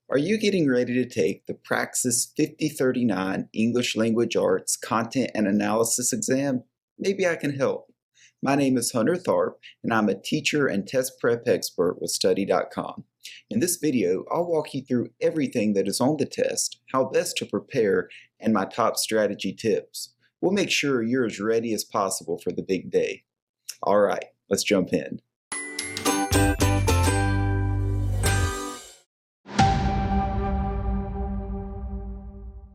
Are you getting ready to take the Praxis 5039 English Language Arts Content and Analysis exam? Maybe I can help. My name is Hunter Tharp, and I'm a teacher and test prep expert with Study.com. In this video, I'll walk you through everything that is on the test, how best to prepare, and my top strategy tips. We'll make sure you're as ready as possible for the big day. All right, let's jump in.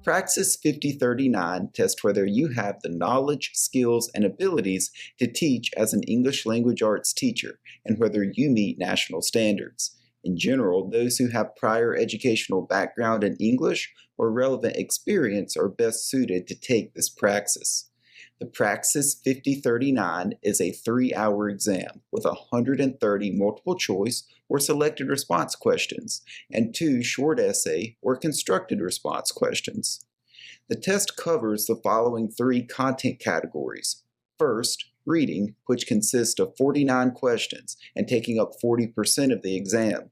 Praxis 5039 tests whether you have the knowledge, skills, and abilities to teach as an English language arts teacher and whether you meet national standards. In general, those who have prior educational background in English or relevant experience are best suited to take this praxis. The Praxis 5039 is a 3-hour exam with 130 multiple choice or selected response questions and 2 short essay or constructed response questions. The test covers the following 3 content categories. First, reading, which consists of 49 questions and taking up 40% of the exam.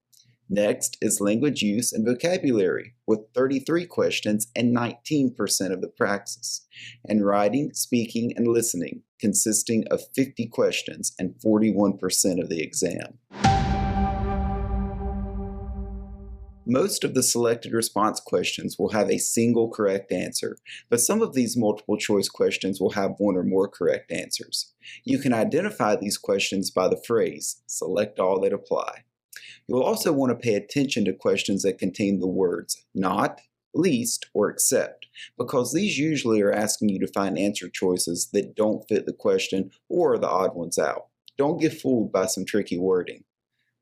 Next is language use and vocabulary, with 33 questions and 19% of the praxis, and writing, speaking, and listening, consisting of 50 questions and 41% of the exam. Most of the selected response questions will have a single correct answer, but some of these multiple choice questions will have one or more correct answers. You can identify these questions by the phrase, "Select all that apply." You'll also want to pay attention to questions that contain the words not, least, or except, because these usually are asking you to find answer choices that don't fit the question or are the odd ones out. Don't get fooled by some tricky wording.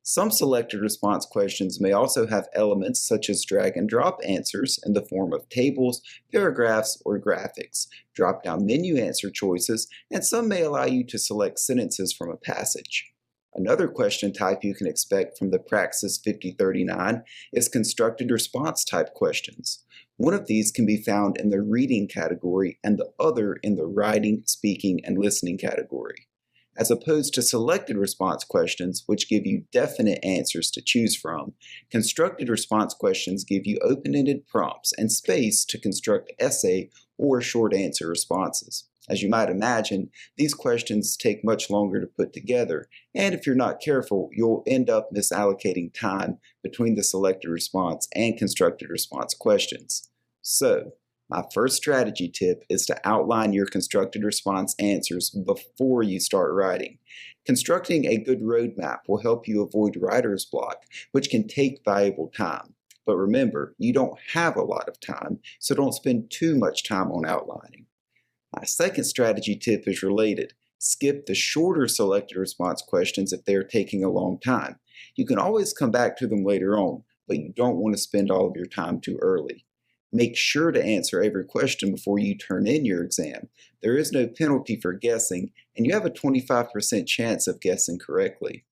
Some selected response questions may also have elements such as drag and drop answers in the form of tables, paragraphs, or graphics, drop-down menu answer choices, and some may allow you to select sentences from a passage. Another question type you can expect from the Praxis 5039 is constructed response type questions. One of these can be found in the reading category and the other in the writing, speaking, and listening category. As opposed to selected response questions, which give you definite answers to choose from, constructed response questions give you open-ended prompts and space to construct essay or short answer responses. As you might imagine, these questions take much longer to put together, and if you're not careful, you'll end up misallocating time between the selected response and constructed response questions. So, my first strategy tip is to outline your constructed response answers before you start writing. Constructing a good roadmap will help you avoid writer's block, which can take valuable time. But remember, you don't have a lot of time, so don't spend too much time on outlining. My second strategy tip is related. Skip the shorter selected response questions if they are taking a long time. You can always come back to them later on, but you don't want to spend all of your time too early. Make sure to answer every question before you turn in your exam. There is no penalty for guessing, and you have a 25% chance of guessing correctly.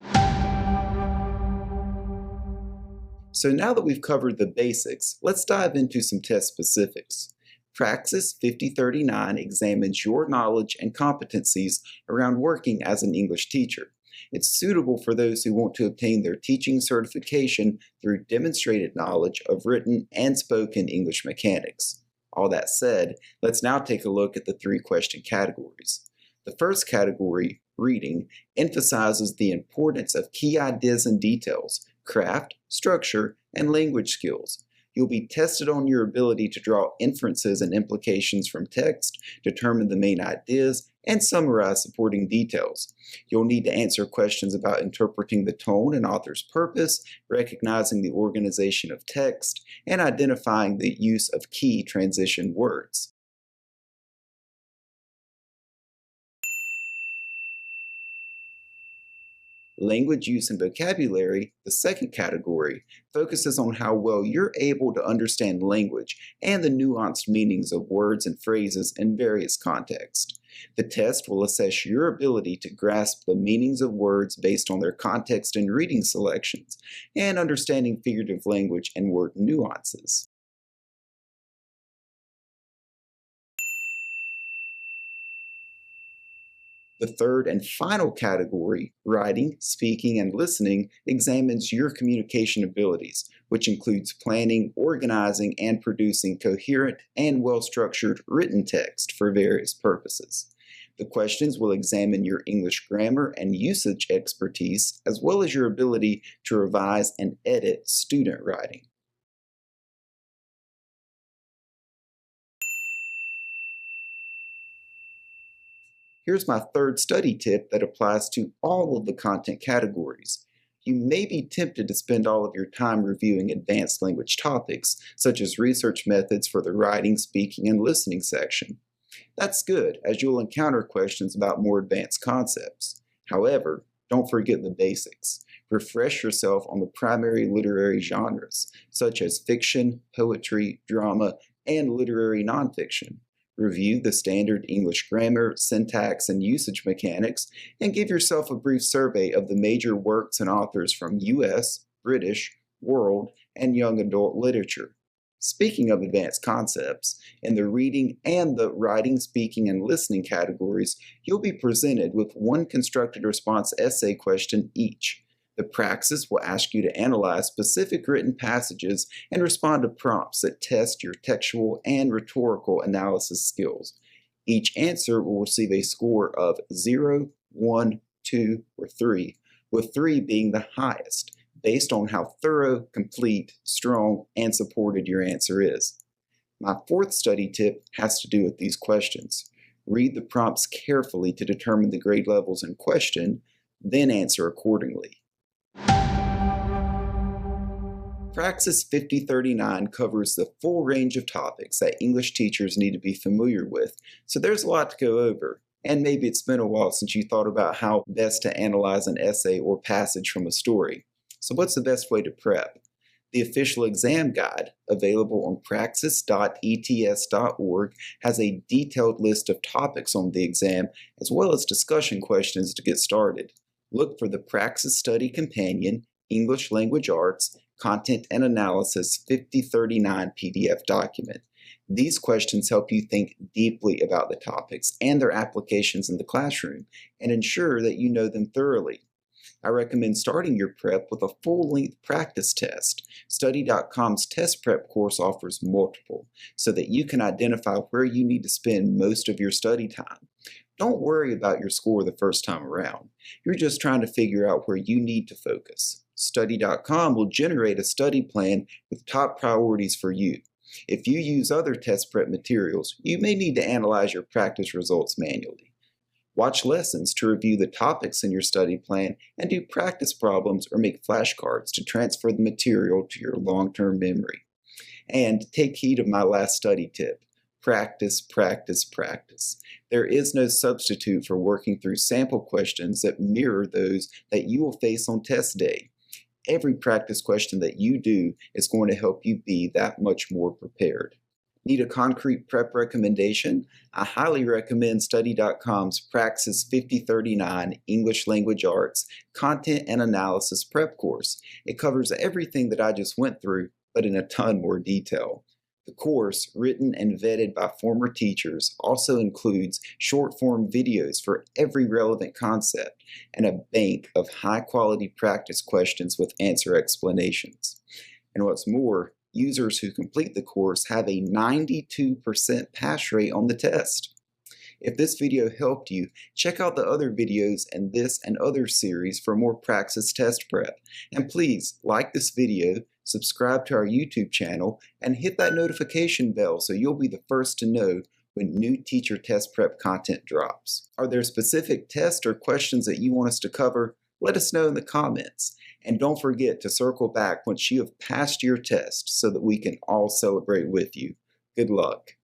So now that we've covered the basics, let's dive into some test specifics. Praxis 5039 examines your knowledge and competencies around working as an English teacher. It's suitable for those who want to obtain their teaching certification through demonstrated knowledge of written and spoken English mechanics. All that said, let's now take a look at the 3 question categories. The first category, reading, emphasizes the importance of key ideas and details, craft, structure, and language skills. You'll be tested on your ability to draw inferences and implications from text, determine the main ideas, and summarize supporting details. You'll need to answer questions about interpreting the tone and author's purpose, recognizing the organization of text, and identifying the use of key transition words. Language use and vocabulary, the second category, focuses on how well you're able to understand language and the nuanced meanings of words and phrases in various contexts. The test will assess your ability to grasp the meanings of words based on their context and reading selections, and understanding figurative language and word nuances. The third and final category, writing, speaking, and listening, examines your communication abilities, which includes planning, organizing, and producing coherent and well-structured written text for various purposes. The questions will examine your English grammar and usage expertise, as well as your ability to revise and edit student writing. Here's my third study tip that applies to all of the content categories. You may be tempted to spend all of your time reviewing advanced language topics, such as research methods for the writing, speaking, and listening section. That's good, as you'll encounter questions about more advanced concepts. However, don't forget the basics. Refresh yourself on the primary literary genres, such as fiction, poetry, drama, and literary nonfiction. Review the standard English grammar, syntax, and usage mechanics, and give yourself a brief survey of the major works and authors from US, British, world, and young adult literature. Speaking of advanced concepts, in the reading and the writing, speaking, and listening categories, you'll be presented with one constructed response essay question each. The Praxis will ask you to analyze specific written passages and respond to prompts that test your textual and rhetorical analysis skills. Each answer will receive a score of 0, 1, 2, or 3, with 3 being the highest, based on how thorough, complete, strong, and supported your answer is. My fourth study tip has to do with these questions. Read the prompts carefully to determine the grade levels in question, then answer accordingly. Praxis 5039 covers the full range of topics that English teachers need to be familiar with, so there's a lot to go over. And maybe it's been a while since you thought about how best to analyze an essay or passage from a story. So what's the best way to prep? The official exam guide, available on praxis.ets.org, has a detailed list of topics on the exam, as well as discussion questions to get started. Look for the Praxis Study Companion, English Language Arts, Content and Analysis 5039 PDF document. These questions help you think deeply about the topics and their applications in the classroom and ensure that you know them thoroughly. I recommend starting your prep with a full-length practice test. Study.com's test prep course offers multiple, so that you can identify where you need to spend most of your study time. Don't worry about your score the first time around. You're just trying to figure out where you need to focus. Study.com will generate a study plan with top priorities for you. If you use other test prep materials, you may need to analyze your practice results manually. Watch lessons to review the topics in your study plan and do practice problems or make flashcards to transfer the material to your long-term memory. And take heed of my last study tip. Practice, practice, practice. There is no substitute for working through sample questions that mirror those that you will face on test day. Every practice question that you do is going to help you be that much more prepared. Need a concrete prep recommendation? I highly recommend Study.com's Praxis 5039 English Language Arts Content and Analysis Prep course. It covers everything that I just went through, but in a ton more detail. The course, written and vetted by former teachers, also includes short-form videos for every relevant concept and a bank of high-quality practice questions with answer explanations. And what's more, users who complete the course have a 92% pass rate on the test. If this video helped you, check out the other videos in this and other series for more Praxis test prep. And please like this video, subscribe to our YouTube channel, and hit that notification bell so you'll be the first to know when new teacher test prep content drops. Are there specific tests or questions that you want us to cover? Let us know in the comments. And don't forget to circle back once you have passed your test so that we can all celebrate with you. Good luck.